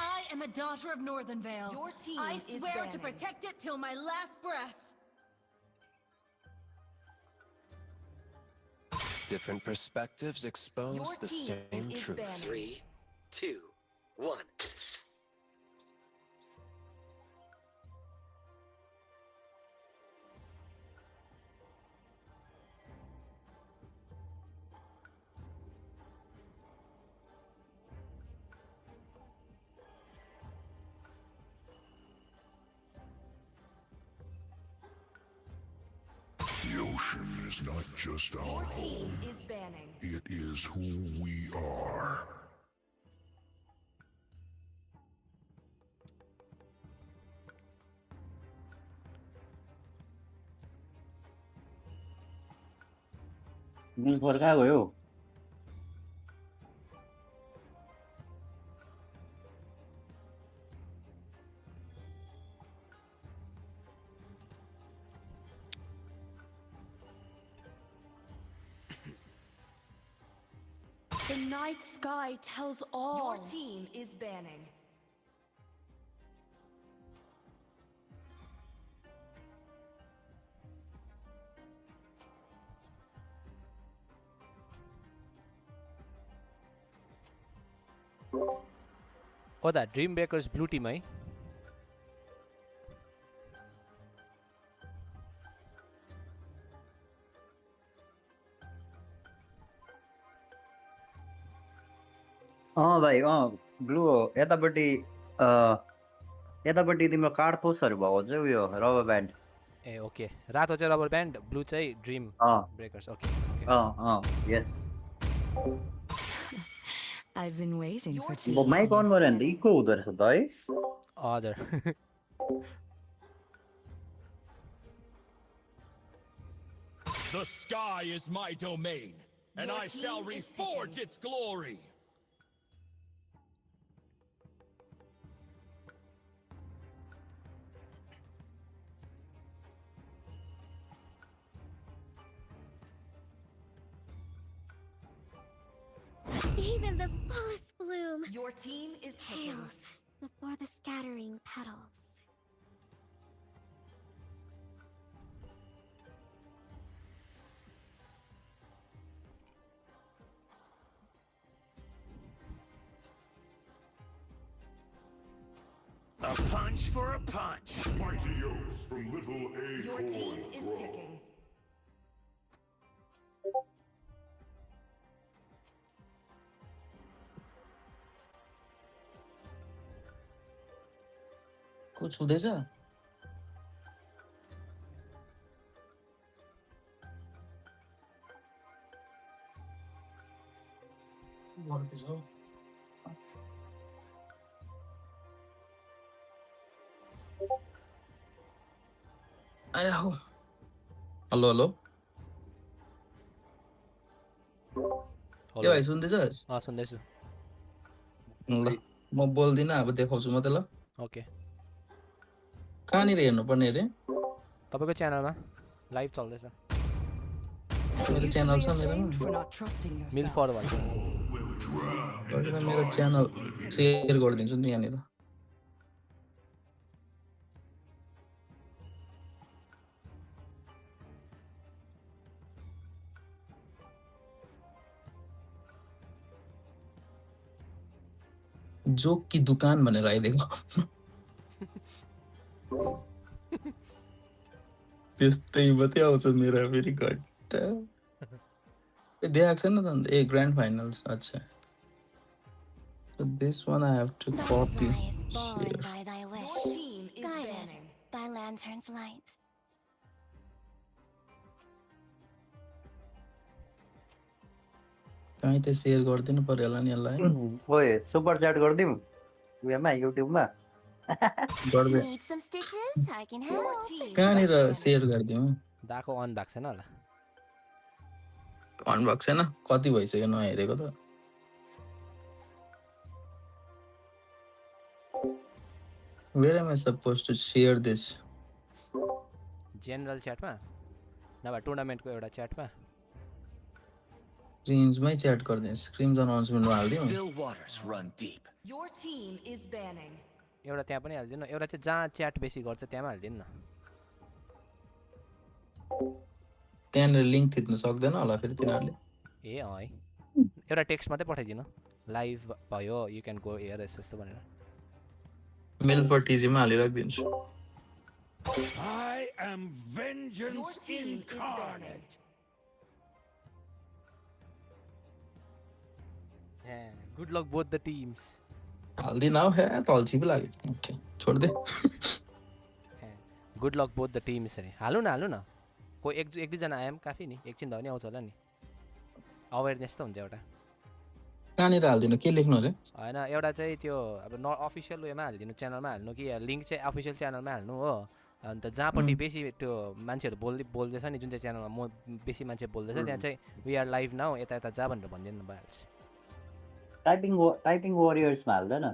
I am a daughter of Northern Vale. Your team I is swear to banning. protect it till my last breath. Different perspectives expose Your the team same is truth. banning. 3, 2, 1. The ocean is not just our Your home, team is banning. it is who we are. Milfor कहाँ गयो? The night sky tells all. Your team is banning. Oh, that Dreambreaker's blue team, eh? भाइ blue हो यतापट्टि यतापट्टि तिम्रो card पोस्टहरु भएको चाहिँ उयो रबर ब्यान्ड ए ओके रातो चाहिँ रबर ब्यान्ड ब्लू चाहिँ dream breakers okay yes I've been waiting Your for team अब माइक अन गरे भने त इको हुँदो रहेछ त है हजुर The sky is my domain, and Your I shall team is reforge picking. its glory. Even the fullest bloom Your team is picking. pales before the scattering petals. A punch for a punch. Mighty oaks from little Your team acorns is grow. picking. कुछ हुँदैछ आयो hello hello के भाइ सुन्दैछस् सुन्दैछु ल म बोल्दिन अब देखाउँछु म त ल ओके कहाँनिर हेर्नुपर्ने अरे तपाईको च्यानलमा लाइभ चल्दैछ मेरो च्यानल छ मेरोमा For not trusting yourself. मिलफर भन्छ गरेर मेरो च्यानल सेयर गरिदिन्छु नि यहाँनिर जोक की दुकान भनेर आइदिएको त्यस्तै मात्रै आउँछ मेरो फेरि घट्टा देखाएको छैन त अन्त ए ग्रान्ड फाइनल्स अच्छा So this one I have to copy Butterflies born here. by thy wish, Your team is guided banning. by lantern's light. कहीँ त सेयर गरिदिनु पर्यो होला नि यसलाई ओए सुपर च्याट गरिदिउँ उयोमा युट्युबमा गर्दै Need some stitches? I can Your help. team is कहाँनिर banning. सेयर गरिदिउँ दाको अन भएको छैन होला भन्नुभएको छैन कति भइसक्यो नहेरेको त Where am I supposed to share this? General च्याटमा नभए टुर्नामेन्टको एउटा च्याटमा स्क्रिम्समै च्याट गरिदिएँ स्क्रिम्स अनाउन्समेन्टमा हालिदिउँ Still waters run deep. Your team is banning. एउटा त्यहाँ पनि हालिदिनु एउटा चाहिँ जहाँ च्याट बेसी गर्छ त्यहाँमा हालिदिनु न त्यहाँनिर लिङ्क थिच्नु सक्दैन होला फेरि तिनीहरूले ए है एउटा टेक्स्ट मात्रै पठाइदिनु लाइभ भयो यु क्यान गो एयर यस्तो यस्तो भनेर मिल्फर टिजीमा हालिराखिदिन्छु I am Your vengeance team is incarnate. Good luck both the teams हालिदिन हौ हे त अल्छी पो लाग्यो ओके छोडिदे good luck both the teams अरे हालु न कोही एक दुईजना आए पनि काफी नि एकछिन भए पनि आउँछ होला नि अवेरनेस त हुन्छ एउटा कहाँनिर हालिदिनु के लेख्नु अरे होइन एउटा चाहिँ त्यो अब न अफिसियल उयोमा हालिदिनु च्यानलमा हाल्नु कि लिङ्क चाहिँ अफिसियल च्यानलमा हाल्नु हो अन्त जहाँपट्टि बेसी त्यो मान्छेहरू बोल्दैछ नि जुन चाहिँ च्यानलमा म बेसी मान्छे बोल्दैछ त्यहाँ चाहिँ वी आर लाइभ नाउ यता यता जा भनेर भनिदिनु भइहाल्छ typing वरियर्समा हाल्दैन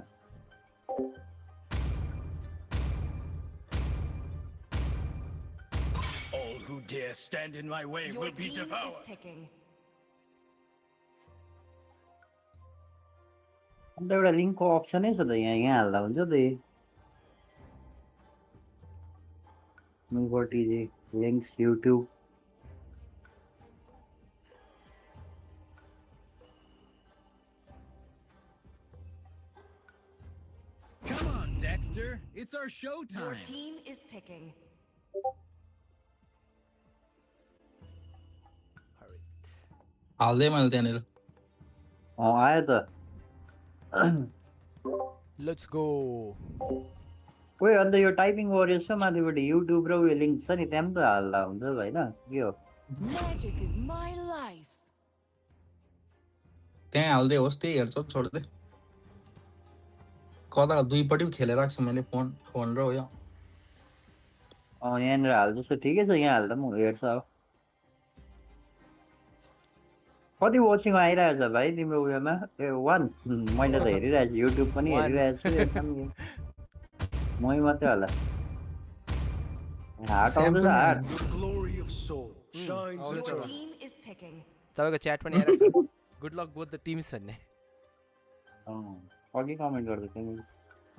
All who dare stand in my way Your will be team is devoured. picking. अन्त एउटा लिङ्कको अप्सनै छ त यहाँ हाल्दा हुन्छ त मिल्फर TG links YouTube Come on, Dexter. It's our Your showtime. team is picking. हाल्दै मैले त्यहाँनिर आयो त लेट्स गो ओए अन्त यो टाइपिङ वरियर्स छ माथिपट्टि युट्युब र उयो लिङ्क छ नि त्यहाँ पनि त हाल्दा हुन्छ होइन के हो Magic is my life. त्यहाँ हाल्दै होस् त्यही हेर्छ छोडिदे कता दुईपट्टि पनि खेलेर राख्छु मैले फोन र उयो यहाँनिर हाल्दैछ ठिकै छ यहाँ हाल्दा पनि हेर्छ अब कति वाचिङ आइरहेको छ भाइ तिम्रो उयोमा ए 1 मैले त हेरिरहेको छु युट्युब पनि हेरिरहेको छु एकदम मै मात्रै होला हार्ट आउँदैछ heart The glory of soul shines Your eternal. team is picking. तपाईँको च्याट पनि आइरहेको छ good luck both the teams भन्ने अघि कमेन्ट गर्दैछ नि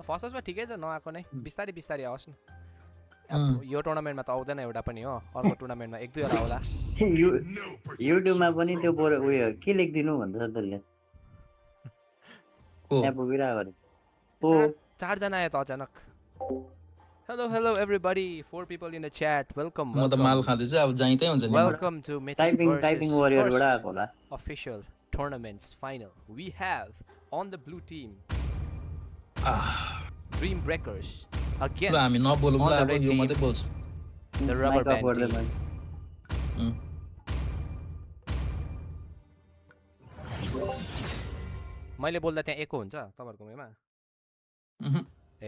फर्स्टमा ठिकै छ नआएको नै बिस्तारै बिस्तारै आओस् न अब यो टुर्नामेन्टमा त आउँदैन एउटा पनि हो अर्को टुर्नामेन्टमा एक दुईवटा आउला युट्युबमा पनि त्यो उयो के लेखिदिनु भन्छ त्यसले त्यहाँ पुगिरहेको अरे चारजना आयो त अचानक hello everybody 4 people in the chat welcome म त माल खाँदैछु अब जाइतै हुन्छ नि welcome to टाइपिङ वरियरबाट आएको होला official tournaments final we have on the blue team Dream Breakers against हामी नबोलौँ on ल the अब red यो team मात्रै बोल्छ the rubber band team मैले बोल्दा त्यहाँ एको हुन्छ तपाईहरुको मेमा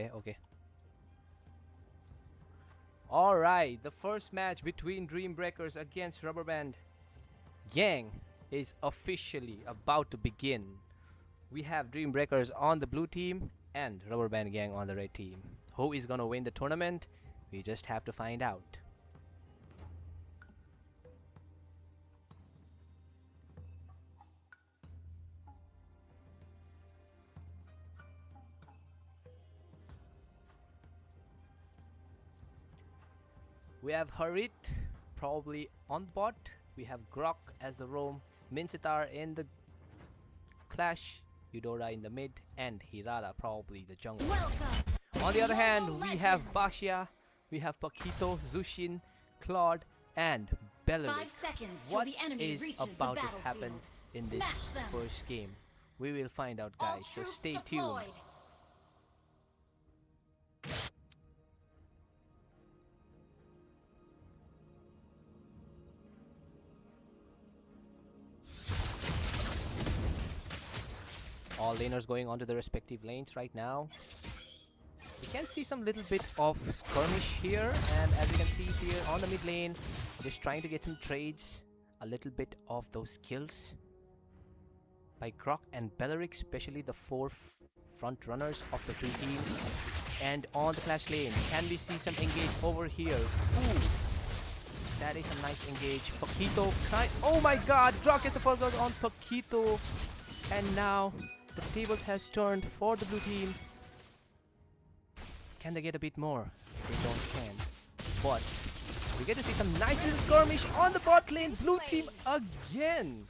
ए okay All right, the first match between Dream Breakers against Rubber Band Gang is officially about to begin. We have Dream Breakers on the blue team and Rubber Band Gang on the red team. Who is gonna win the tournament? We just have to find out. We have Harit probably on the bot. We have Grok as the roam, Minsitar in the clash, Eudora in the mid, and Hirara probably the jungle. On the other hand, we have Bashia, we have Paquito, Zushin, Claude, and Belarus. What is about to happen in this first game? We will find out, guys, so stay tuned. All laners going onto their respective lanes right now. You can see some little bit of skirmish here, and as you can see here on the mid lane, just trying to get some trades, a little bit of those kills by Grok and Belleric, especially the four front runners of the two teams. And on the Clash lane, can we see some engage over here? Ooh, that is a nice engage. Paquito, oh my god, Grok gets the first goal on Paquito, and now the tables has turned for the blue team. Can they get a bit more? They don't can. But we get to see some nice little skirmish on the bot lane. Blue team again.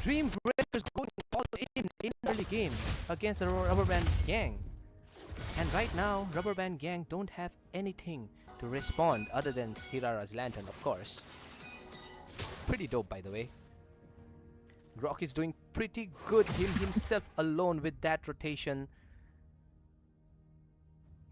Dream Breakers going all in early game against the Rubber Band Gang. And right now, Rubber Band Gang don't have anything to respond other than Hirara's Lantern, of course. Pretty dope, by the way. Grok is doing pretty good himself alone with that rotation.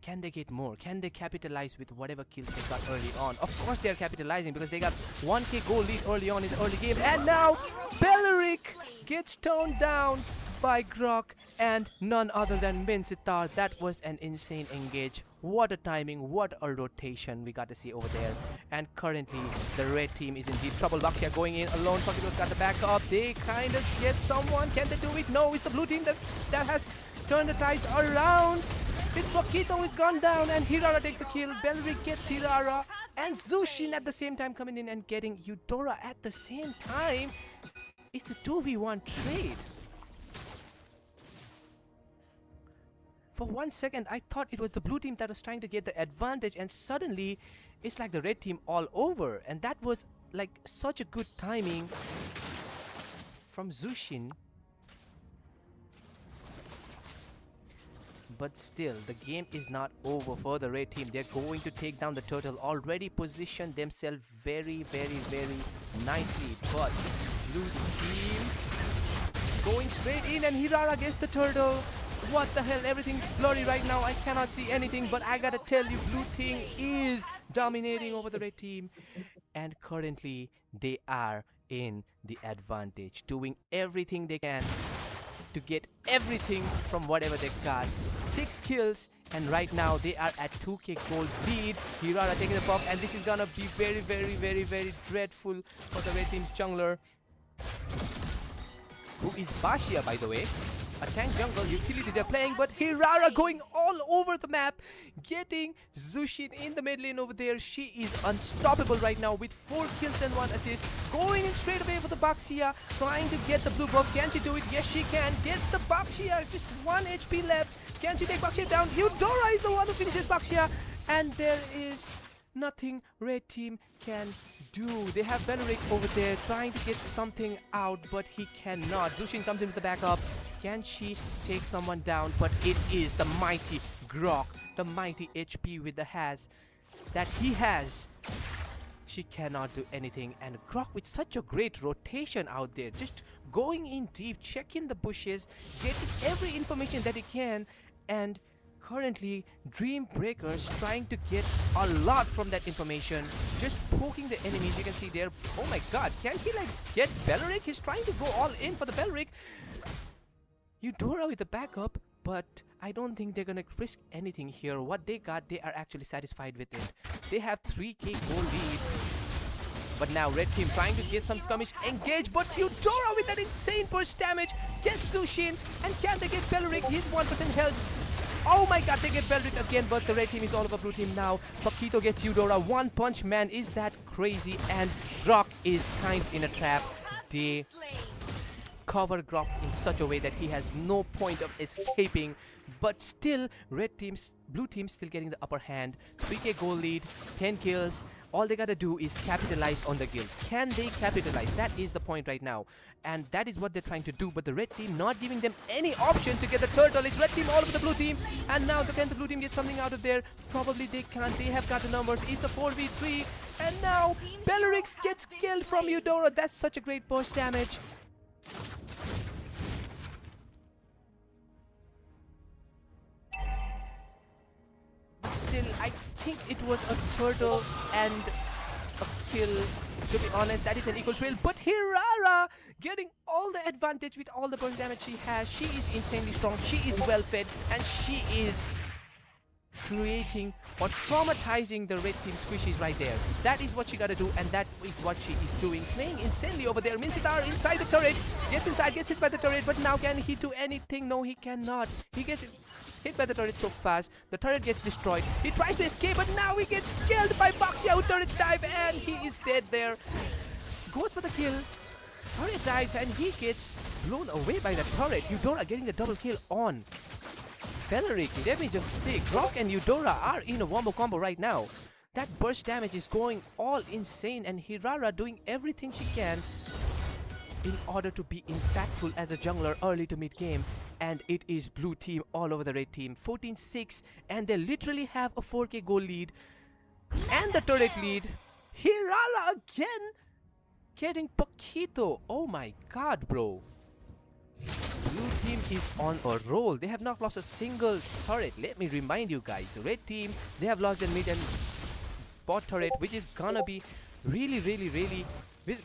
Can they get more? Can they capitalize with whatever kills they got early on? Of course they are capitalizing because they got 1k goal lead early on in the early game. And now Belleric gets toned down by Grok and none other than Milfor. That was an insane engage. What a timing, what a rotation we got to see over there. And currently the red team is in deep trouble. Bakshiya going in alone. Paquito's got the backup. They kind of get someone. Can they do it? No, it's the blue team that has turned the tides around. It's Paquito is gone down and Hirara takes the kill. Belleric gets Hirara and Zushin at the same time coming in and getting Eudora at the same time. It's a 2v1 trade. For 1 second, I thought it was the blue team that was trying to get the advantage, and suddenly it's like the red team all over. And that was like such a good timing from Zushin. But still, the game is not over for the red team. They're going to take down the turtle. Already positioned themselves very, very, very nicely. But blue team going straight in and Hirara gets the turtle. What the hell? Everything's blurry right now. I cannot see anything. But I gotta tell you, blue team is dominating over the red team. And currently, they are in the advantage. Doing everything they can to get everything from whatever they got. 6 kills, and right now they are at 2k gold lead. Hirara taking the buff, and this is gonna be very, very, very, very dreadful for the red team's jungler, who is Bakshiya, by the way. A tank jungle utility they're playing, but Hirara going all over the map, getting Zushin in the mid lane over there. She is unstoppable right now with 4 kills and 1 assist. Going in straight away for the Bakshiya, trying to get the blue buff. Can she do it? Yes, she can. Gets the Bakshiya, just 1 HP left. Can she take Bakshiya down? Eudora is the one who finishes Bakshiya, and there is nothing red team can do. They have Belleric over there trying to get something out, but he cannot. Zushin comes in with the backup. Can she take someone down? But it is the mighty Grok, the mighty HP with the has that he has. She cannot do anything, and Grok with such a great rotation out there, just going in deep, checking the bushes, getting every information that he can, and currently Dream Breakers trying to get a lot from that information, just poking the enemies. You can see there. Oh my god, can he like get Belleric? He's trying to go all in for the Belleric. Eudora with the backup, but I don't think they're gonna risk anything here. What they got, they are actually satisfied with it. They have 3k gold lead. But now red team trying to get some skirmish engage, but Eudora with that insane burst damage gets Zushin, and can they get Belleric? He's 1% health. Oh my god, they get Belleric again, but the red team is all over blue team now. Paquito gets Eudora. One punch, man, is that crazy? And Grok is kind of in a trap. They cover Grok in such a way that he has no point of escaping, but still blue team still getting the upper hand. 3k gold lead, 10 kills. All they gotta do is capitalize on the kills. Can they capitalize? That is the point right now, and that is what they're trying to do. But the red team not giving them any option to get the turtle. It's red team all over the blue team, and now can the blue team get something out of there? Probably they can't. They have got the numbers. It's a 4v3, and now Belleric gets killed from Eudora. That's such a great burst damage. Still, I think it was a turtle and a kill To be honest, that is an equal trail. But Hirara getting all the advantage with all the burst damage she has. She is insanely strong. She is well fed, and she is creating or traumatizing the red team squishies right there. That is what she gotta do, and that is what she is doing. Playing insanely over there. Mincetar inside the turret. Gets inside, gets hit by the turret, but now can he do anything? No, he cannot. He gets hit by the turret so fast. The turret gets destroyed. He tries to escape, but now he gets killed by Baxia, who turret dive, and he is dead there. Goes for the kill. Turret dives, and he gets blown away by the turret. Eudora getting the double kill on Beleric. Let me just say, Grok and Eudora are in a wombo combo right now. That burst damage is going all insane, and Hirara doing everything she can in order to be impactful as a jungler early to mid game. And it is blue team all over the red team. 14-6, and they literally have a 4k goal lead and the turret lead. Hirara again getting Paquito. Oh my god, bro. Blue team is on a roll. They have not lost a single turret. Let me remind you guys, red team, they have lost their mid and bot turret, which is gonna be really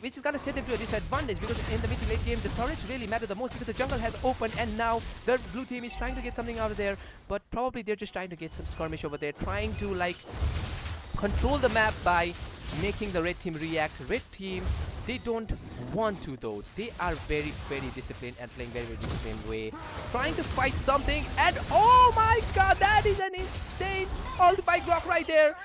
which is gonna set them to a disadvantage, because in the mid to late game the turrets really matter the most, because the jungle has opened and now the blue team is trying to get something out of there, but probably they're just trying to get some skirmish over there, trying to like control the map by making the red team react. Red team, they don't want to though. They are very disciplined and playing very disciplined way, trying to fight something, and oh my god, that is an insane ult by Grok right there.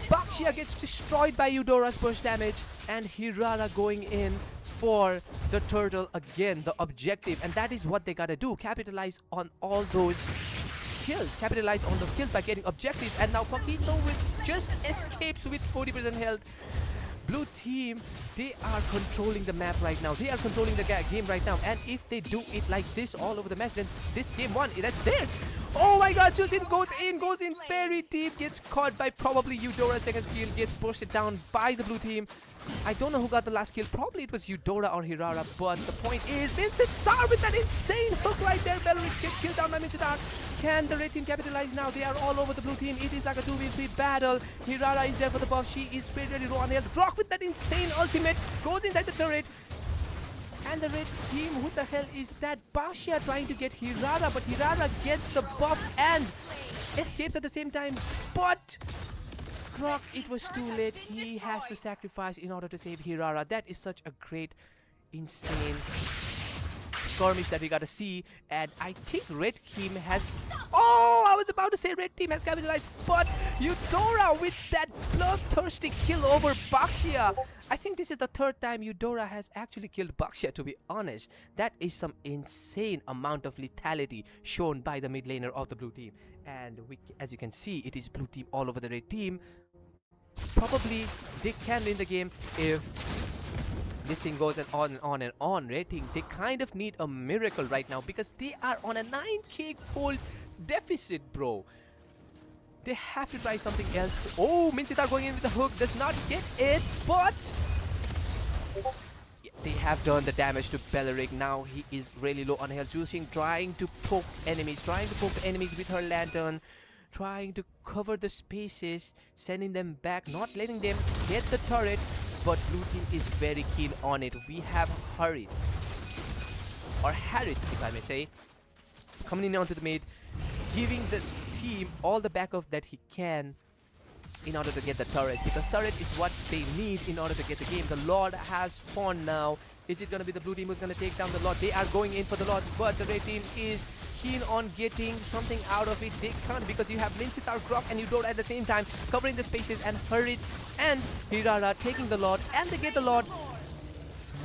Baxia gets destroyed by Eudora's burst damage, and Hirara going in for the turtle again, the objective, and that is what they gotta do. Capitalize on all those kills, capitalize on those kills by getting objectives, and now Paquito with just escapes with 40% health. Blue team, they are controlling the map right now. They are controlling the game right now, and if they do it like this all over the match, then this game won. That's theirs. Oh my god, Chusin goes in very deep, gets caught by probably Eudora's second skill, gets bursted down by the blue team. I don't know who got the last kill. Probably it was Eudora or Hirara, but the point is Mincetar with that insane hook right there. Beleric gets killed down by Mincetar. Can the red team capitalize now? They are all over the blue team. It is like a 2v3 battle. Hirara is there for the buff. She is very low on health. Grok with that insane ultimate goes inside the turret. And the red team, who the hell is that? Baxia trying to get Hirara, but Hirara gets the buff and escapes at the same time. But Grok, it was too late. He has to sacrifice in order to save Hirara. That is such a great, insane skirmish that we gotta see. And I think red team has... Oh, I was about to say red team has capitalized, but Eudora with that bloodthirsty kill over Baxia. I think this is the third time Eudora has actually killed Baxia, to be honest. That is some insane amount of lethality shown by the mid laner of the blue team. And as you can see, it is blue team all over the red team. Probably they can win the game if this thing goes on and on and on. Red team, they kind of need a miracle right now, because they are on a 9k gold deficit, bro. They have to try something else. Oh, Mincetar going in with the hook, does not get it, but they have done the damage to Beleric. Now he is really low on health. Juicing, trying to poke enemies with her lantern, trying to cover the spaces, sending them back, not letting them get the turret, but blue team is very keen on it. We have Harith, if I may say, coming in onto the mid, giving the team all the backup that he can in order to get the turrets, because turret is what they need in order to get the game. The Lord has spawned now. Is it going to be the blue team who's going to take down the Lord? They are going in for the Lord, but the red team is keen on getting something out of it. They can't, because you have Mincetar, Grok and Eudora at the same time covering the spaces, and Harith and Hirara taking the Lord, and they get the Lord.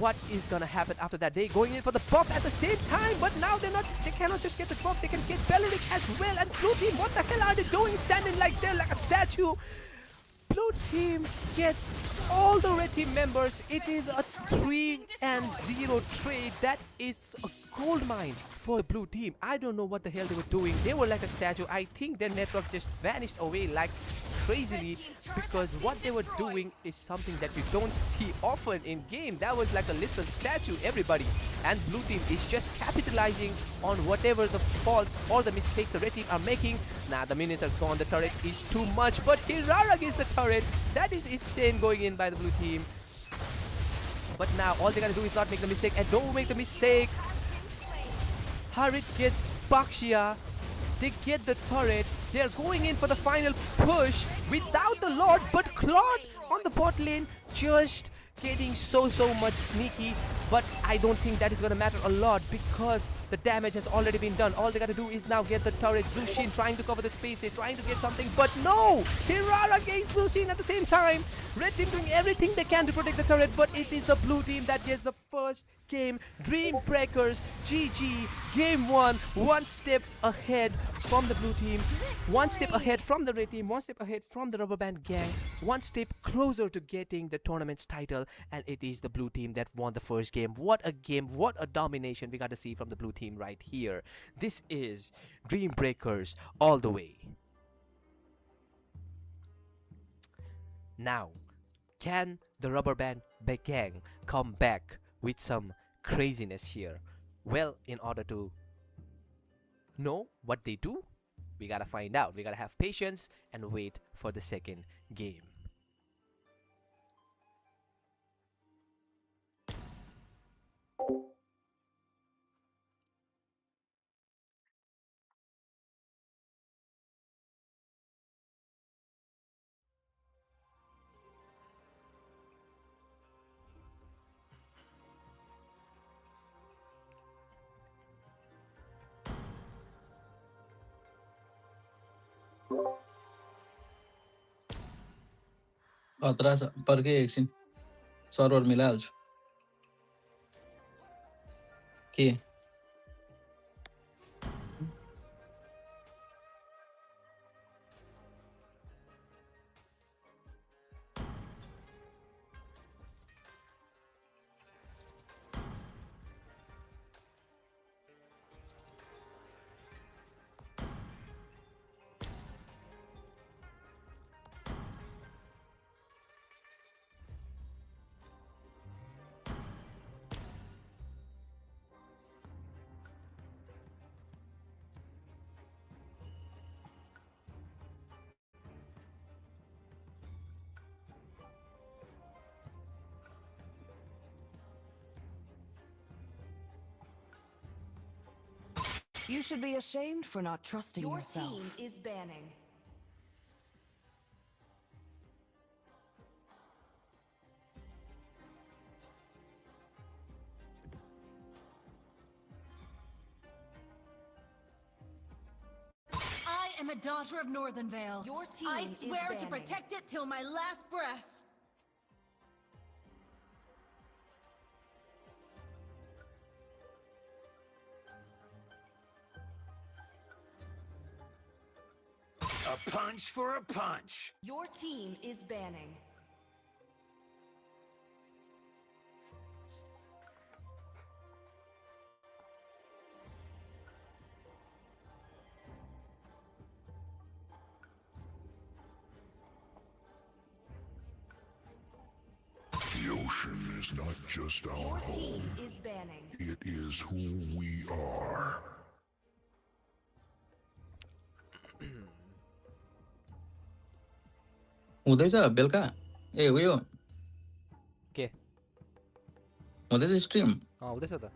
What is gonna happen after that? They going in for the buff at the same time, but now they cannot just get the buff, they can get Beleric as well. And blue team, what the hell are they doing, standing like they're like a statue? Blue team gets all the red team members. It is a 3-0 trade. That is a gold mine for the blue team. I don't know what the hell they were doing. They were like a statue. I think their network just vanished away like crazily, because what they were doing is something that you don't see often in game. That was like a little statue, everybody. And blue team is just capitalizing on whatever the faults or the mistakes the red team are making. Nah, the minions are gone. The turret is too much, but Hirara gets the turret. That is insane going in by the blue team. But now all they gotta do is not make the mistake, and don't make the mistake. Harit gets Bakshia. They get the turret. They are going in for the final push without the Lord, but Claude on the bot lane just getting so much sneaky. But I don't think that is going to matter a lot because the damage has already been done. All they got to do is now get the turret. Zushin trying to cover the spaces, trying to get something, but no! Hirara against Zushin at the same time. Red team doing everything they can to protect the turret, but it is the blue team that gets the first game. Dream Breakers, GG, game 1, one step ahead from the blue team, one step ahead from the red team, one step ahead from the rubber band gang, one step closer to getting the tournament's title, and it is the blue team that won the first game. What a game, what a domination we got to see from the blue team right here. This is Dream Breakers all the way. Now, can the rubber band gang come back with some craziness here? Well, in order to know what they do, we gotta find out. We gotta have patience and wait for the second game. खतरा छ पर्के एकछिन server मिलाइहाल्छु के You should be ashamed for not trusting yourself. Your team is banning. I am a daughter of Northern Vale. Your team I is swear to banning. protect it till my last breath. A punch for a punch. Your team is banning. The ocean is not just our Your home. team is banning. It is who we are. हुँदैछ बेलुका ए उयो के हुँदैछ stream हुँदैछ त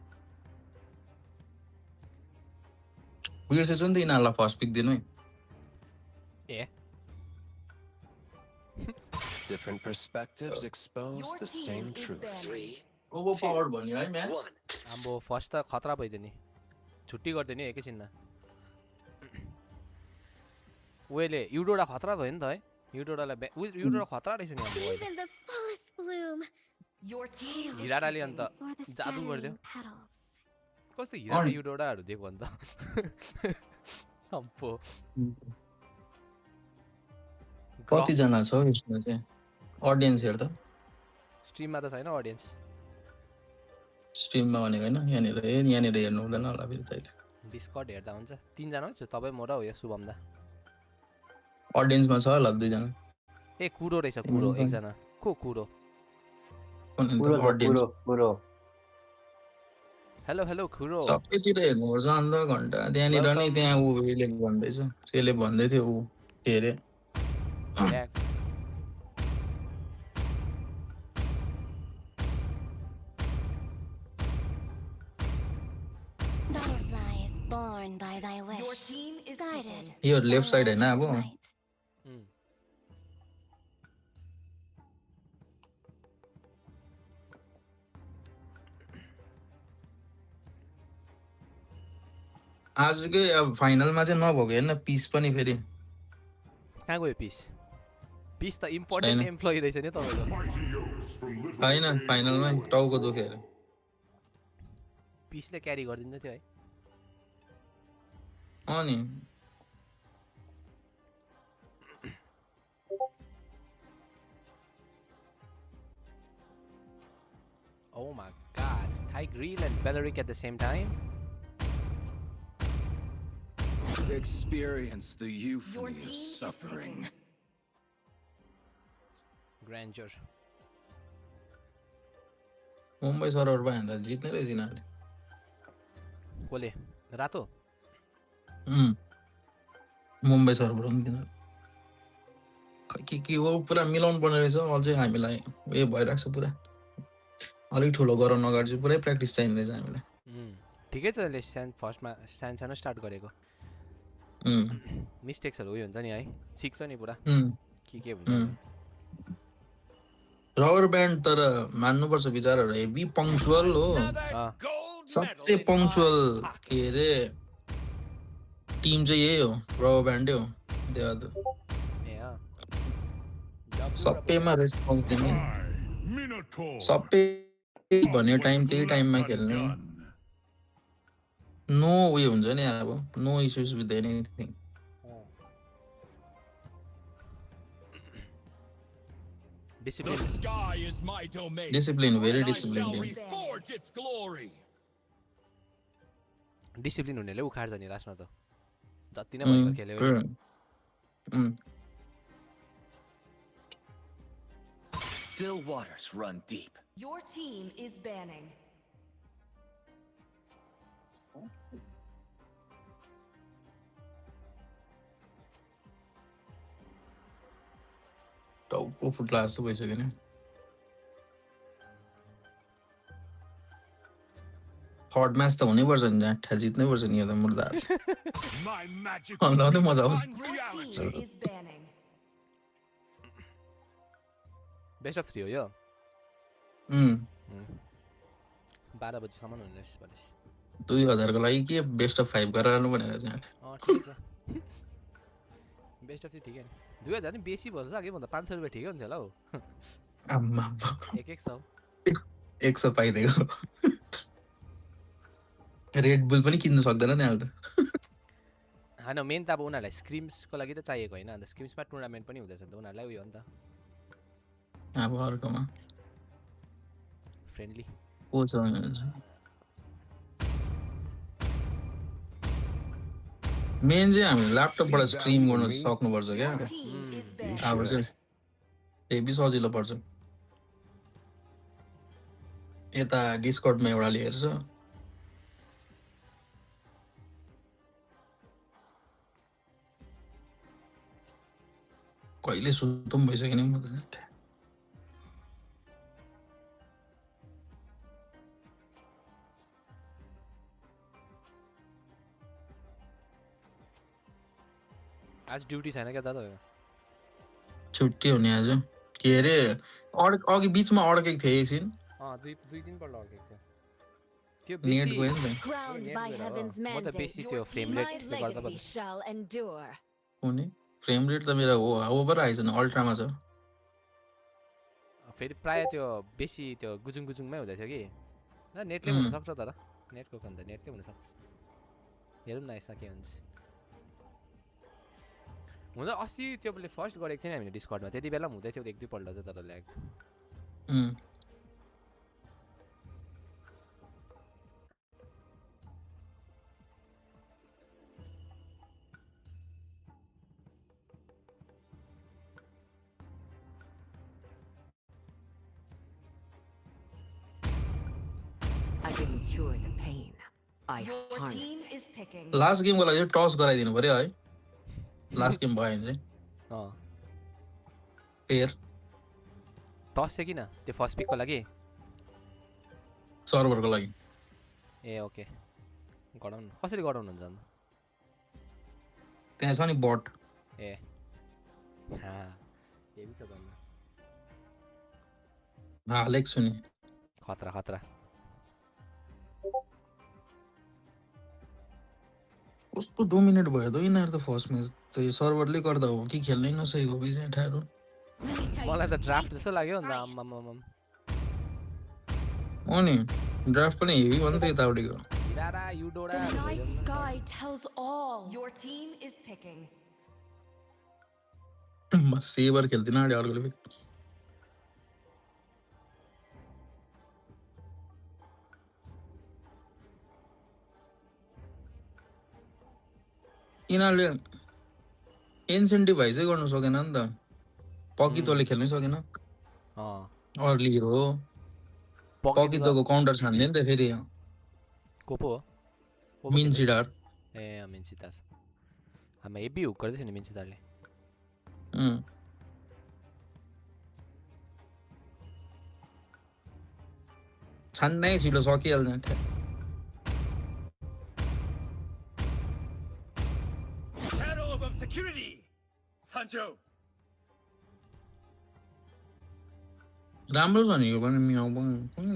बिर्सेछु नि त यिनीहरूलाई फर्स्ट पिक दिनु है ए Different perspectives expose Your the team same is truth. banning. 3, over power भन्यो है म्याच 1. अब फर्स्ट त खतरा भइदियो नि छुट्टी गरिदियो नि एकैछिनमा उहिले युडोडा खतरा भयो नि त है युडोडालाई युडोडा खतरा रहेछ नि हाम्रो Even the fullest bloom. Your team is हिराडाले अन्त Or the जादु गरिदियो scattering petals. कस्तो हिरा युडोडाहरू दिएको अन्त अम्पो कतिजना छ हौ यसमा चाहिँ अडियन्स हेर्दा स्ट्रिममा त छैन अडियन्स स्ट्रिममा भनेको होइन यहाँनिर हेर्नु हुँदैन होला फेरि तैँले डिस्कर्ड हेर्दा हुन्छ 3 जना छ तपाईँ म र हो यो शुभम दा अडियन्समा छ होला 2 जना ए कुरो रहेछ कुरो एकजना को कुरो अडियन्स कुरो हेलो हेलो कुरो सबैतिर हेर्नुपर्छ अन्त घन्टा त्यहाँनिर नि त्यहाँ ऊ यसले भन्दैछ त्यसले भन्दै थियो ऊ के अरे born by thy wish. Your team is Guided. यो by लेफ्ट साइड हैन अब ultimate light. आजकै अब फाइनलमा चाहिँ नभएको हेर्न पिस पनि फेरि कहाँ गयो पिस पिस त इम्पोर्टेन्ट छैन। एम्प्लोइ रहेछ नि तपाईँको होइन फाइनलमा टाउको दुखेर पिसले क्यारी गरिदिँदै थियो है अनि Oh my god. Tigreal and Belleric at the same time? Experience the Your euphony team of is suffering. Grandeur. Mumbai server भयो भने त जित्ने रहेछ यिनीहरूले कसले रातो मुम्बई सर्भर हो नि तिनीहरू खै के हो पुरा मिलाउनु पर्ने रहेछ अझै हामीलाई उयो भइरहेको छ पुरा अलिक ठुलो गराउन अगाडि चाहिँ पुरै प्र्याक्टिस चाहिने रहेछ हामीलाई ठिकै छ यसले फर्स्टमा सानो स्टार्ट गरेको मिस्टेक्सहरू उयो हुन्छ नि है सिक्छ नि पुरा के हुन्छ रबर ब्यान्ड तर मान्नुपर्छ बिचाराहरू हेभी पङ्क्चुअल हो सबसे पङ्क्चुअल के अरे टिम चाहिँ यही हो रबर ब्यान्डै हो सबैमा रेस्पोन्स दिने सबै भन्ने टाइम त्यही टाइममा खेल्ने नो उयो हुन्छ नि अब no issues with anything The sky is my domain. Discipline, very And I disciplined shall team. reforge its glory. Discipline हुनेले उखाड्छ नि लास्टमा त जति नै भयङ्कर खेल्यो Still waters run deep. Your team is banning. टाउको फुट्ला जस्तो भइसक्यो नि थर्ड म्याच त हुनैपर्छ नि झ्याठा जित्नैपर्छ नि यो त मुर्दा My magic अन्त मात्रै मजा आउँछ Your team is banning. Best of 3 हो यो 12 बजीसम्म हुने रहेछ भनेपछि 2000 को लागि के बेस्ट अफ 5 गराउनु भनेर चाहिँ ठिकै छ बेस्ट अफ 3 ठिकै नि 2000 नि बेसी भन्छ के भन्दा 500 रुपैयाँ ठिकै हुन्थ्यो होला हौ आम्मा एक एक सौ 100 पाइदिएको रेड बुल पनि किन्नु सक्दैन नि अहिले त होइन मेन त अब उनीहरूलाई स्क्रिम्सको लागि त चाहिएको होइन अन्त स्क्रिम्समा टुर्नामेन्ट पनि हुँदैछ नि त उनीहरूलाई उयो हो नि त अब अर्कोमा फ्रेन्डली को छ मेन चाहिँ हामीले ल्यापटपबाट स्ट्रिम गर्न सक्नुपर्छ क्या Your team is banning. अब चाहिँ हेभी सजिलो पर्छ यता डिस्कर्डमा एउटाले हेर्छ कहिले सुत्नु पनि भइसक्यो नि म त आज ड्युटी छैन क्या दादा छुट्टी हुने आज के अरे अघि बिचमा अड्केको थिएँ एकछिन दुई दिन पल्ट अड्केको थियो त्यो नेट गयो नि त Crowned by heaven's म त mandate. बेसी त्यो फ्रेम My रेटले गर्दा legacy shall endure. कुनै फ्रेम रेट त मेरो ओभर आएछ नि अल्ट्रामा छ फेरि प्रायः त्यो बेसी त्यो गुजुङ गुजुङमै हुँदै थियो कि ल नेटले हुनसक्छ तर नेटको भन्दा नेटकै हुनसक्छ हेरौँ न यसमा के हुन्छ हुँदा अस्ति त्यो फर्स्ट गरेको थियो नि हामीले डिस्कर्डमा त्यति बेला पनि हुँदै थियो एक दुईपल्ट चाहिँ तर lag I didn't cure the pain. I Your harnessed team it. is picking. Last गेमको लागि टस गराइदिनु पर्यो है लास्ट गेम भयो भने चाहिँ फेयर टस चाहिँ किन त्यो फर्स्ट पिकको लागि सर्भरको लागि ए ओके गराउनु कसरी गराउनुहुन्छ अन्त त्यहाँ छ नि बट ए ये भी छ त हालेको छु नि खतरा खतरा कस्तो डोमिनेट भयो त यिनीहरू त फर्स्ट म्याच त्यो सर्भरले गर्दा हो कि खेल्नै नसकेको हो चाहिँ ठाडो मलाई त ड्राफ्ट जस्तो लाग्यो नि त आम्मामाम हो नि ड्राफ्ट पनि हेभी भयो नि त यताउटिको हिरारा Eudora The night sky tells all. Your team is picking. म सेभर खेल्दिनँ अरे अर्कोले फेरि यिनीहरूले इन्सेन्टिभाइजै गर्नु सकेन नि त पकितोले खेल्नै सकेन अर्ली हिरो हो पकितोको काउन्टर छान्ने नि त फेरि को पो हो मिन्सिडार ए मिन्सिदार हामी हेभी हुक गर्दै थियो नि मिन्सिदारले छान्नै छिटो सकिहाल्छ Shadow of obscurity, Sancho. राम्रो छ नि यो पनि मियाउ पनि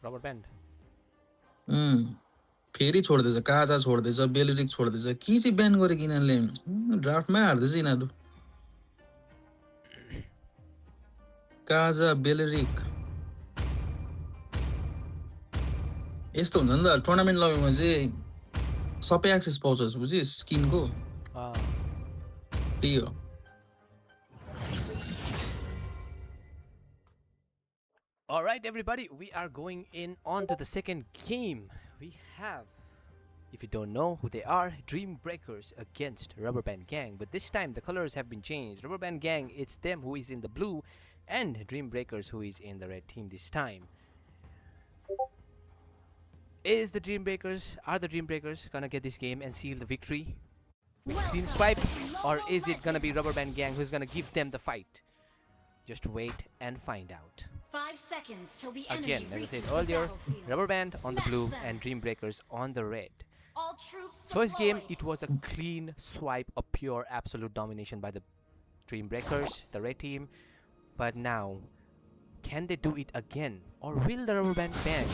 रबर ब्यान्ड फेरि छोड्दैछ काजा छोड्दैछ बेलिरिक छोड्दैछ के चाहिँ ब्यान गरेको यिनीहरूले ड्राफ्टमै हार्दैछ यिनीहरू काजा बेलिरिक यस्तो हुन्छ नि त टुर्नामेन्ट लबीमा चाहिँ सबै एक्सेस पाउँछ बुझिस स्किनको त्यही हो Alright everybody, we are going in on to the second game. We have, if you don't know who they are, Dream Breakers against Rubber Band Gang. But this time the colors have been changed. Rubber Band Gang, it's them who is in the blue, and Dream Breakers who is in the red team this time. Are the Dream Breakers gonna get this game and seal the victory? Clean swipe, or is it gonna be Rubber Band Gang who's gonna give them the fight? Just wait and find out. 5 seconds till the Again, as I said earlier, Rubber Band on the blue and Dream Breakers on the red. All troops First game, it was a clean swipe, a pure absolute domination by the Dream Breakers, the red team. But now, can they do it again? Or will the Rubber Band Gang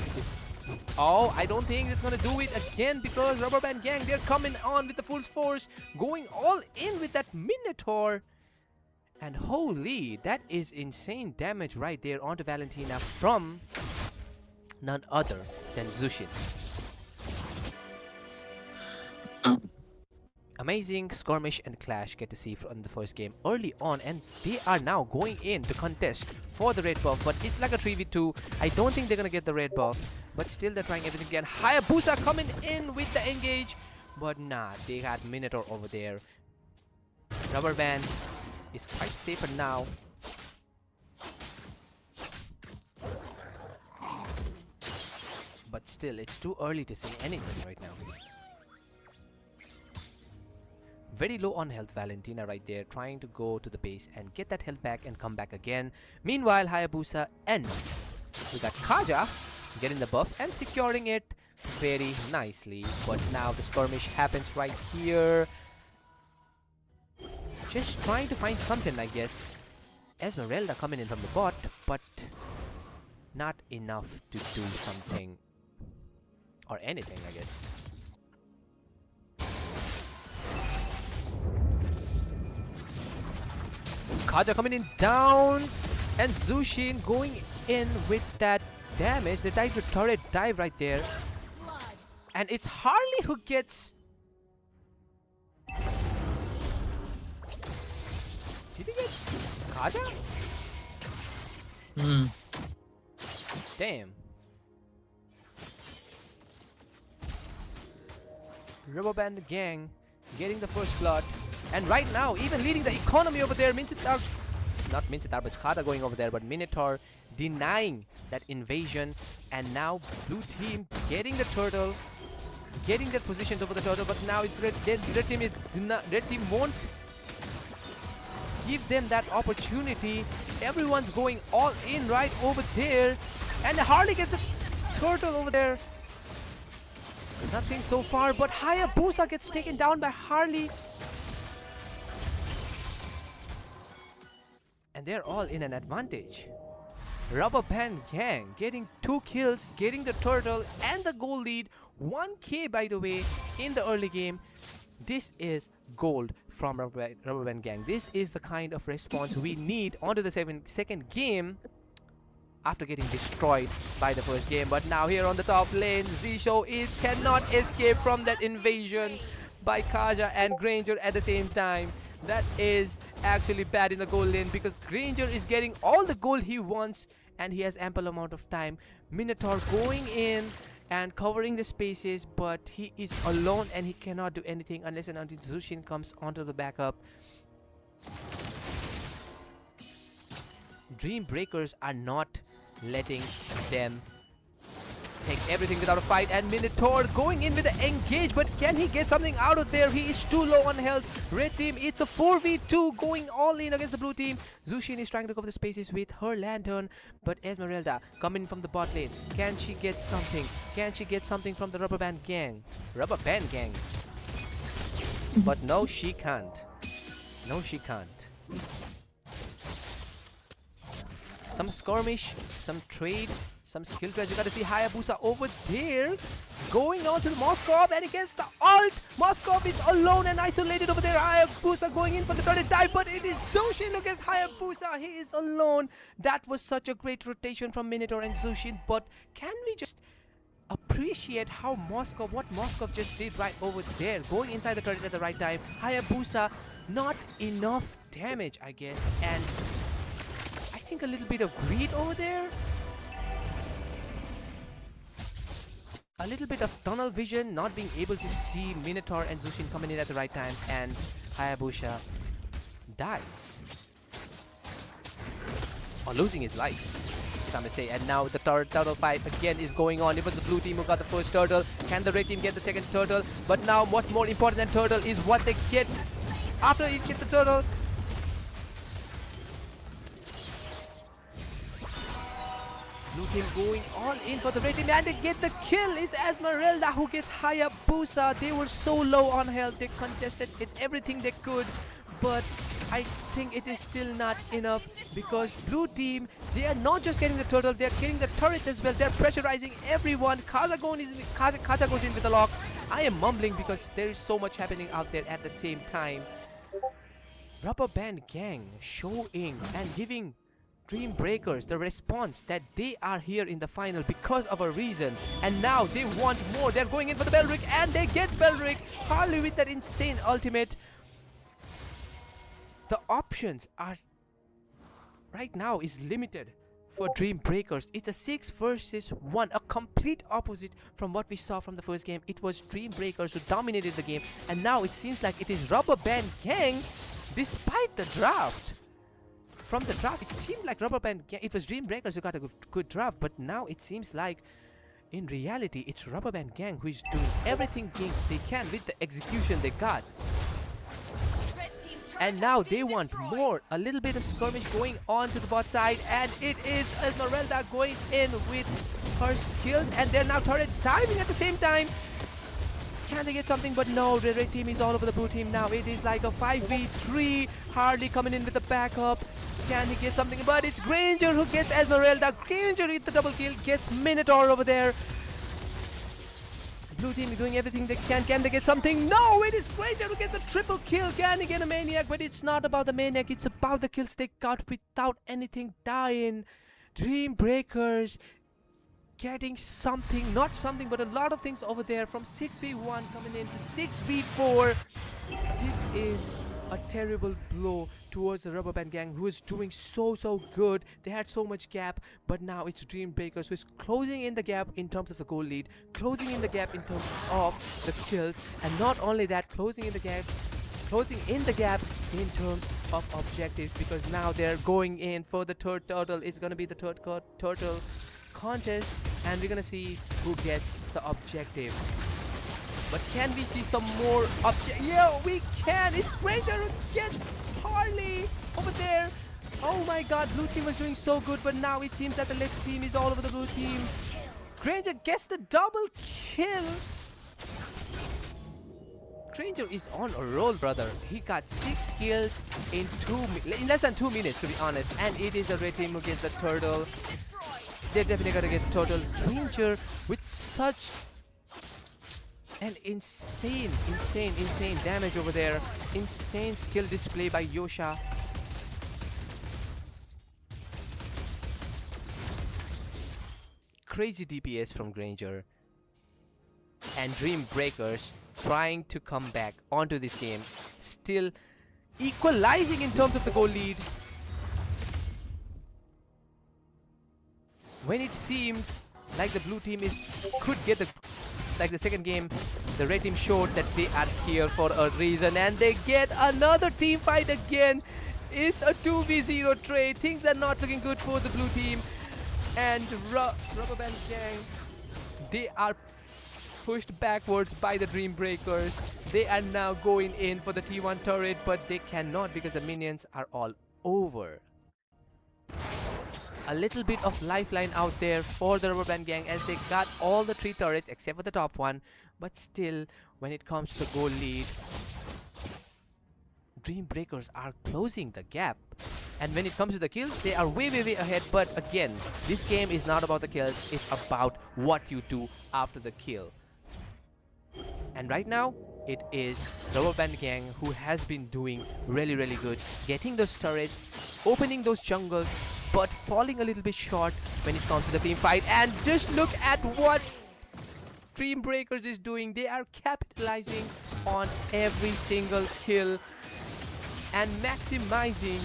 Oh, I don't think it's gonna do it again because Rubber Band Gang, they're coming on with the full force, going all in with that Minotaur. And holy, that is insane damage right there onto Valentina from none other than Zushin. Amazing skirmish and clash get to see from the first game early on, and they are now going in to contest for the red buff, but it's like a 3v2. I don't think they're gonna get the red buff, but still they're trying everything again. Hayabusa coming in with the engage, but nah, they had Minotaur over there. Rubber Band is quite safer now. But still, it's too early to say anything right now. Very low on health Valentina right there, trying to go to the base and get that health back and come back again. Meanwhile, Hayabusa and we got Kaja getting the buff and securing it very nicely. But now the skirmish happens right here. Just trying to find something, I guess. Esmeralda coming in from the bot, but not enough to do something or anything, I guess. Kaja coming in down, and Zushin going in with that damage. They tried to turret dive right there, and it's Harley who gets. Did he get Kaja? Damn. Rubber Band Gang getting the first blood. And right now, even leading the economy over there, Mincitar, not Mincitar, but Khada going over there, but Minotaur denying that invasion. And now blue team getting the turtle, getting their positions over the turtle, but now it's red team won't give them that opportunity. Everyone's going all in right over there, and Harley gets the turtle over there. Nothing so far, but Hayabusa gets taken down by Harley. And they're all in an advantage. Rubber Band Gang getting 2 kills, getting the turtle and the goal lead. 1k by the way in the early game. This is gold from Rubber Band Gang. This is the kind of response we need onto the second game after getting destroyed by the first game. But now here on the top lane, Zisho cannot escape from that invasion by Kaja and Granger at the same time. That is actually bad in the gold lane because Granger is getting all the gold he wants and he has ample amount of time. Minotaur going in and covering the spaces, but he is alone and he cannot do anything unless and until Zushin comes onto the backup. Dream Breakers are not letting them take everything without a fight, and Minotaur going in with the engage, but can he get something out of there? He is too low on health. Red team, it's a 4v2 going all in against the blue team. Zushin is trying to cover the spaces with her lantern, but Esmeralda coming from the bot lane. Can she get something? Can she get something from the Rubber Band Gang? Rubber Band Gang. But no, she can't. No, she can't. Some skirmish, some trade, some skill trades. You gotta see Hayabusa over there going on to the Moskov and he gets the ult. Moskov is alone and isolated over there. Hayabusa going in for the third dive, but it is Zushin against Hayabusa. He is alone. That was such a great rotation from Minotaur and Zushin, but can we just appreciate how what Moskov just did right over there, going inside the turret at the right time. Hayabusa, not enough damage, I guess, and I think a little bit of greed over there. A little bit of tunnel vision, not being able to see Minotaur and Zushin coming in at the right time, and Hayabusa dies. Or losing his life, I may say. And now the turtle fight again is going on. It was the blue team who got the first turtle. Can the red team get the second turtle? But now what's more important than turtle is what they get after they get the turtle. Blue team going all in for the red team and they get the kill. Is Esmeralda who gets Hayabusa. They were so low on health. They contested with everything they could. But I think it is still not enough because blue team, they are not just getting the turtle, they are getting the turret as well. They are pressurizing everyone. Kaza goes in with the lock. I am mumbling because there is so much happening out there at the same time. Rubber Band Gang showing and giving Dream Breakers the response that they are here in the final because of a reason, and now they want more. They're going in for the Belric and they get Belric. Harley with that insane ultimate. The options are right now is limited for Dream Breakers. It's a 6 versus 1, a complete opposite from what we saw from the first game. It was Dream Breakers who dominated the game, and now it seems like it is Rubber Band Gang despite the draft. From the draft, it seemed like Rubber Band Gang, it was Dream Breakers who got a good draft, but now it seems like in reality it's Rubber Band Gang who is doing everything they can with the execution they got. And now they want more. A little bit of skirmish going on to the bot side, and it is Esmeralda going in with her skills, and they're now turret diving at the same time. Can they get something? But no, the red team is all over the blue team now. It is like a 5v3. Harley coming in with the backup. Can he get something? But it's Granger who gets Esmeralda. Granger with the double kill, gets Minotaur over there. Blue team is doing everything they can. Can they get something? No, it is Granger who gets a triple kill. Can he get a Maniac? But it's not about the Maniac. It's about the kills they got without anything dying. Dream Breakers getting something, not something, but a lot of things over there. From 6v1 coming into 6v4. This is a terrible blow towards the Rubber Band Gang, who is doing so good. They had so much gap, but now it's Dream Breakers who is closing in the gap in terms of the goal lead, closing in the gap in terms of the kills, and not only that, closing in the gap in terms of objectives, because now they're going in for the third turtle. It's gonna be the third turtle contest, and we're gonna see who gets the objective. But can we see some more Yeah, we can! It's Granger who gets Harley over there. Oh my god, blue team was doing so good, but now it seems that the left team is all over the blue team. Granger gets the double kill. Granger is on a roll, brother. He got 6 kills in in less than 2 minutes, to be honest. And it is a red team who gets the turtle. They're definitely gonna get the turtle. Granger with such an insane damage over there. Insane skill display by Yosha. Crazy DPS from Granger. And Dream Breakers trying to come back onto this game. Still equalizing in terms of the goal lead. When it seemed like the blue team could get the second game, the red team showed that they are here for a reason, and they get another team fight again. It's a 2v0 trade. Things are not looking good for the blue team, and Rubber Band Gang, they are pushed backwards by the Dream Breakers. They are now going in for the T1 turret, but they cannot because the minions are all over. A little bit of lifeline out there for the Rubber Band Gang as they got all the 3 turrets except for the top one. But still, when it comes to the goal lead, Dream Breakers are closing the gap. And when it comes to the kills, they are way ahead. But again, this game is not about the kills, it's about what you do after the kill. And right now, it is Rubber Band Gang who has been doing really good, getting those turrets, opening those jungles, but falling a little bit short when it comes to the team fight. And just look at what Dream Breakers is doing. They are capitalizing on every single kill and maximizing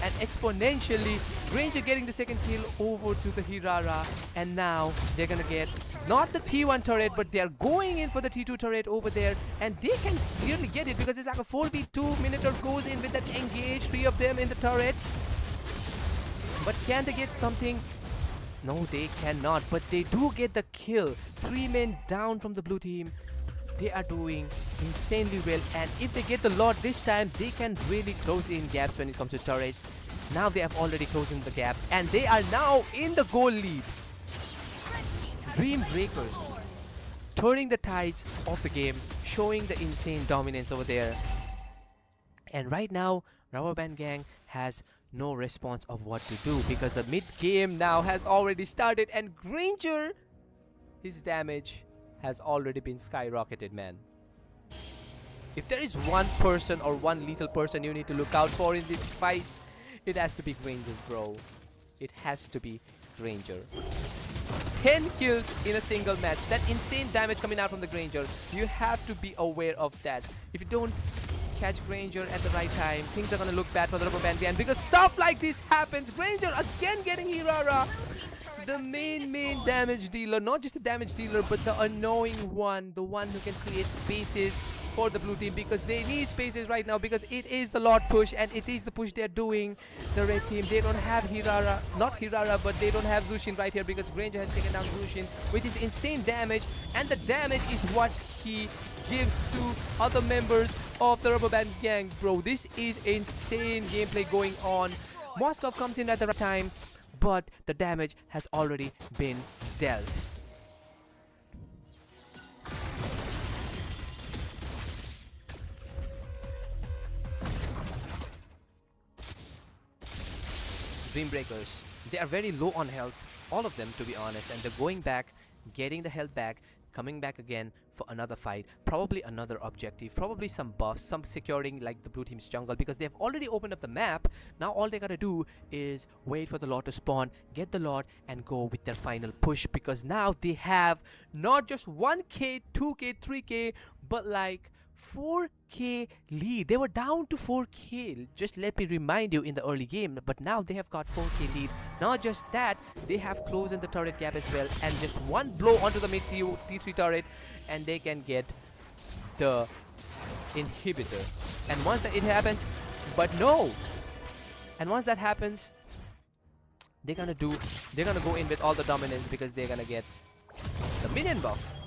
and exponentially. Granger getting the second kill over to the Hirara, and now they're gonna get not the T1 turret, but they're going in for the T2 turret over there, and they can clearly get it because it's like a 4v2. Minotaur goes in with that engage, 3 of them in the turret. But can they get something? No, they cannot, but they do get the kill. 3 men down from the blue team. They are doing insanely well, and if they get the Lord this time, they can really close in gaps when it comes to turrets. Now they have already closed in the gap, and they are now in the goal lead. Dream Breakers turning the tides of the game, showing the insane dominance over there. And right now, Rubber Band Gang has no response of what to do because the mid game now has already started, and Granger, his damage has already been skyrocketed, man. If there is one person or one lethal person you need to look out for in these fights, it has to be Granger, bro. It has to be Granger. 10 kills in a single match. That insane damage coming out from the Granger. You have to be aware of that. If you don't catch Granger at the right time, things are gonna look bad for the Rubber Band Gang because stuff like this happens. Granger again getting Hirara. The main damage dealer, not just the damage dealer, but the annoying one, the one who can create spaces for the blue team because they need spaces right now because it is the Lord push and it is the push they're doing. The red team, they don't have Hirara, not Hirara, but they don't have Zushin right here because Granger has taken down Zushin with his insane damage, and the damage is what he gives to other members of the Rubber Band Gang, bro. This is insane gameplay going on. Moskov comes in at the right time, but the damage has already been dealt. Dream Breakers, they are very low on health, all of them to be honest, and they're going back, getting the health back, coming back again for another fight, probably another objective, probably some buffs, some securing like the blue team's jungle because they have already opened up the map. Now all they gotta do is wait for the Lord to spawn, get the Lord, and go with their final push because now they have not just 1k, 2k, 3k, but like 4k lead. They were down to 4k, just let me remind you, in the early game, but now they have got 4k lead. Not just that, they have closed in the turret gap as well, and just one blow onto the mid T3 turret and they can get the inhibitor. And once that it happens, but no, and once that happens, they're gonna go in with all the dominance because they're gonna get the minion buff.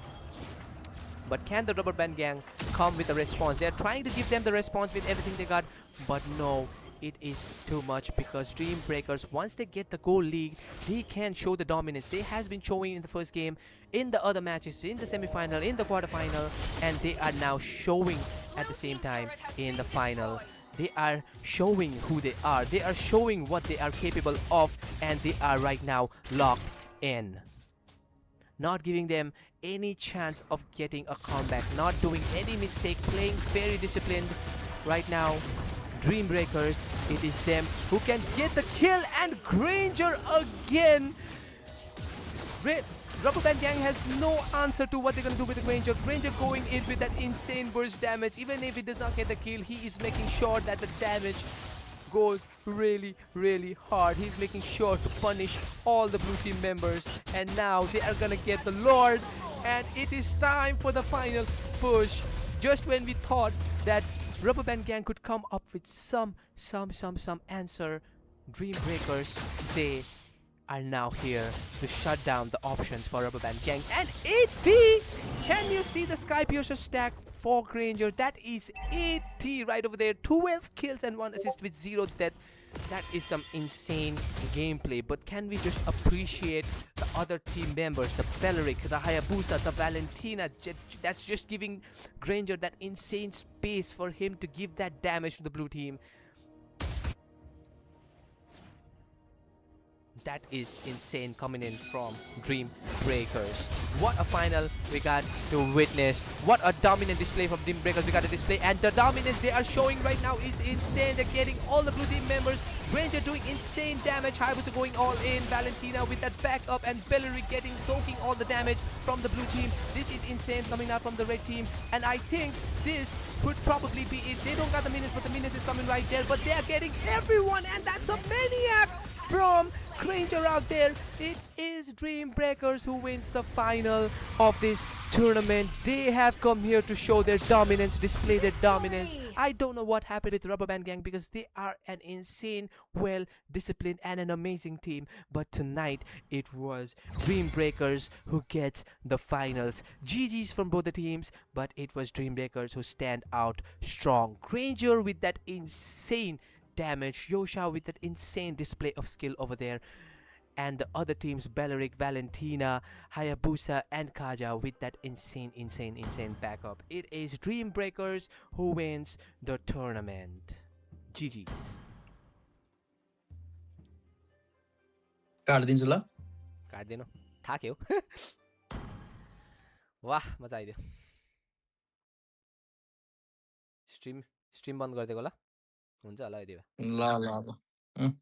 But can the Rubber Band Gang come with a response? They're trying to give them the response with everything they got, but no, it is too much because Dream Breakers, once they get the goal lead, they can show the dominance. They has been showing in the first game, in the other matches, in the semi-final, in the quarter-final, and they are now showing at the same time in the final. They are showing who they are. They are showing what they are capable of, and they are right now locked in. Not giving them any chance of getting a comeback, not doing any mistake, playing very disciplined. Right now, Dreambreakers, it is them who can get the kill, and Granger again. Rubber Band Gang has no answer to what they're gonna do with the Granger. Granger going in with that insane burst damage. Even if he does not get the kill, he is making sure that the damage goes really, really hard. He's making sure to punish all the blue team members. And now they are gonna get the Lord. And it is time for the final push. Just when we thought that Rubber Band Gang could come up with some answer, Dreambreakers, they are now here to shut down the options for Rubber Band Gang. And 80! Can you see the Sky Piercer stack for Granger? That is 80 right over there. 12 kills and 1 assist with 0 death. That is some insane gameplay. But can we just appreciate the other team members, the Beleric, the Hayabusa, the Valentina? That's just giving Granger that insane space for him to give that damage to the blue team. That is insane coming in from Dreambreakers. What a final we got to witness. What a dominant display from Dreambreakers we got to display. And the dominance they are showing right now is insane. They're getting all the blue team members. Granger doing insane damage. Hayabusa going all in. Valentina with that backup. And Bellery soaking all the damage from the blue team. This is insane coming out from the red team. And I think this could probably be it. They don't got the minutes, but the minutes is coming right there. But they are getting everyone. And that's a maniac from Granger out there. It is Dreambreakers who wins the final of this tournament. They have come here to show their dominance, display their dominance. I don't know what happened with Rubber Band Gang because they are an insane, well-disciplined and an amazing team. But tonight, it was Dreambreakers who gets the finals. GG's from both the teams, but it was Dreambreakers who stand out strong. Granger with that insane damage, Yosha with that insane display of skill over there, and the other teams, Beleric, Valentina, Hayabusa and Kaja with that insane backup. It is Dreambreakers who wins the tournament. GG's. काट्दिन्छु ल काट्दिनु थाक्यो वाह मजा आइदियो stream बन्द गरिदिएको होला हुन्छ होला यति भए ल